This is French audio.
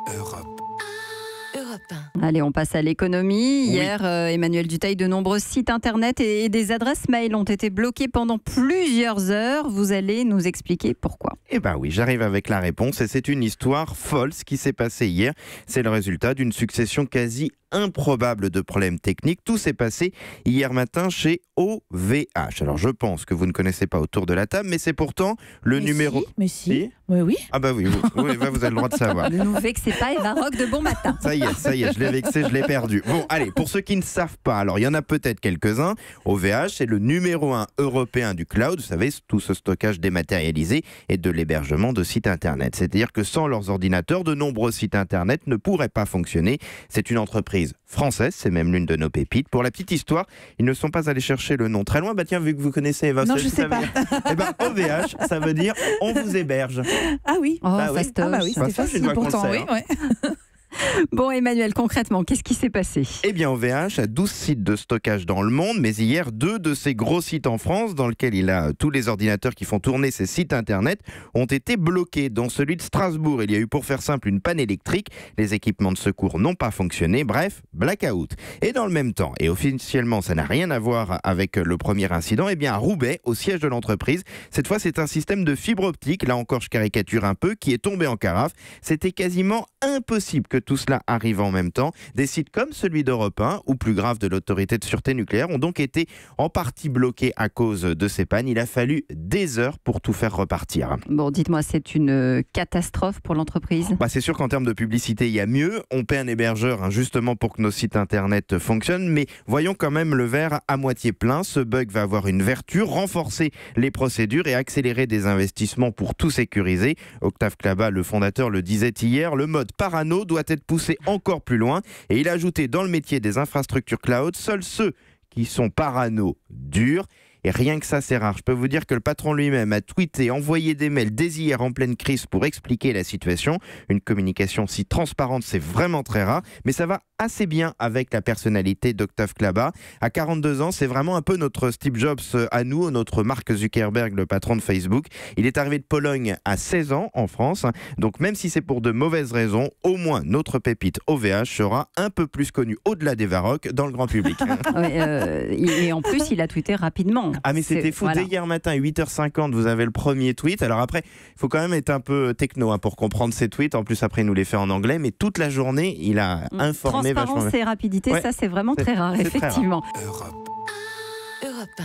Europe. Europe 1. Allez, on passe à l'économie. Hier, Emmanuel Dutheil, de nombreux sites internet et des adresses mail ont été bloqués pendant plusieurs heures. Vous allez nous expliquer pourquoi. Eh bien oui, j'arrive avec la réponse et c'est une histoire folle ce qui s'est passé hier. C'est le résultat d'une succession quasi improbable de problèmes techniques. Tout s'est passé hier matin chez OVH. Alors je pense que vous ne connaissez pas autour de la table, mais c'est pourtant le numéro... Mais si. Oui. Ah bah oui, vous avez le droit de savoir. Ne nous vexez pas, Eva Rock de bon matin. Ça y est, je l'ai vexé, je l'ai perdu. Bon, allez, pour ceux qui ne savent pas, alors il y en a peut-être quelques-uns, OVH, c'est le numéro 1 européen du cloud, vous savez, tout ce stockage dématérialisé et de l'hébergement de sites internet. C'est-à-dire que sans leurs ordinateurs, de nombreux sites internet ne pourraient pas fonctionner. C'est une entreprise française, c'est même l'une de nos pépites. Pour la petite histoire, ils ne sont pas allés chercher le nom très loin. Bah tiens, vu que vous connaissez Eva, Non, je sais pas. Eh ben, OVH, ça veut dire on vous héberge. Ah oui. Oh, Bah oui. fastoche. Ah bah oui, Bah c'était ça, c'est une facile fois qu'on le pourtant. sait, Oui, hein. ouais. Bon, Emmanuel, concrètement, qu'est-ce qui s'est passé ? Eh bien, OVH a 12 sites de stockage dans le monde, mais hier, 2 de ces gros sites en France, dans lesquels il a tous les ordinateurs qui font tourner ces sites internet, ont été bloqués. Dans celui de Strasbourg, il y a eu, pour faire simple, une panne électrique. Les équipements de secours n'ont pas fonctionné. Bref, blackout. Et dans le même temps, et officiellement, ça n'a rien à voir avec le premier incident, eh bien, à Roubaix, au siège de l'entreprise, cette fois, c'est un système de fibre optique, là encore, je caricature un peu, qui est tombé en carafe. C'était quasiment impossible que tout cela arrive en même temps. Des sites comme celui d'Europe 1, ou plus grave de l'autorité de sûreté nucléaire, ont donc été en partie bloqués à cause de ces pannes. Il a fallu des heures pour tout faire repartir. Bon, dites-moi, c'est une catastrophe pour l'entreprise ? C'est sûr qu'en termes de publicité, il y a mieux. On paie un hébergeur justement pour que nos sites internet fonctionnent, mais voyons quand même le verre à moitié plein. Ce bug va avoir une vertu, renforcer les procédures et accélérer des investissements pour tout sécuriser. Octave Klaba, le fondateur, le disait hier, le mode parano doit être poussé encore plus loin. Et il a ajouté, dans le métier des infrastructures cloud, seuls ceux qui sont parano durs. Et rien que ça, c'est rare. Je peux vous dire que le patron lui-même a tweeté, envoyé des mails dès hier en pleine crise pour expliquer la situation. Une communication si transparente, c'est vraiment très rare. Mais ça va assez bien avec la personnalité d'Octave Klaba. À 42 ans, c'est vraiment un peu notre Steve Jobs à nous, notre Mark Zuckerberg, le patron de Facebook. Il est arrivé de Pologne à 16 ans en France. Donc même si c'est pour de mauvaises raisons, au moins notre pépite OVH sera un peu plus connue au-delà des Varrocs dans le grand public. Et en plus, il a tweeté rapidement. Ah mais c'était fou, dès hier matin, 8h50, vous avez le premier tweet. Alors après, il faut quand même être un peu techno pour comprendre ces tweets. En plus, après, il nous les fait en anglais. Mais toute la journée, il a informé Transparence vachement. et rapidité, Ouais. ça c'est vraiment très rare, C'est très rare. effectivement. Europe 1.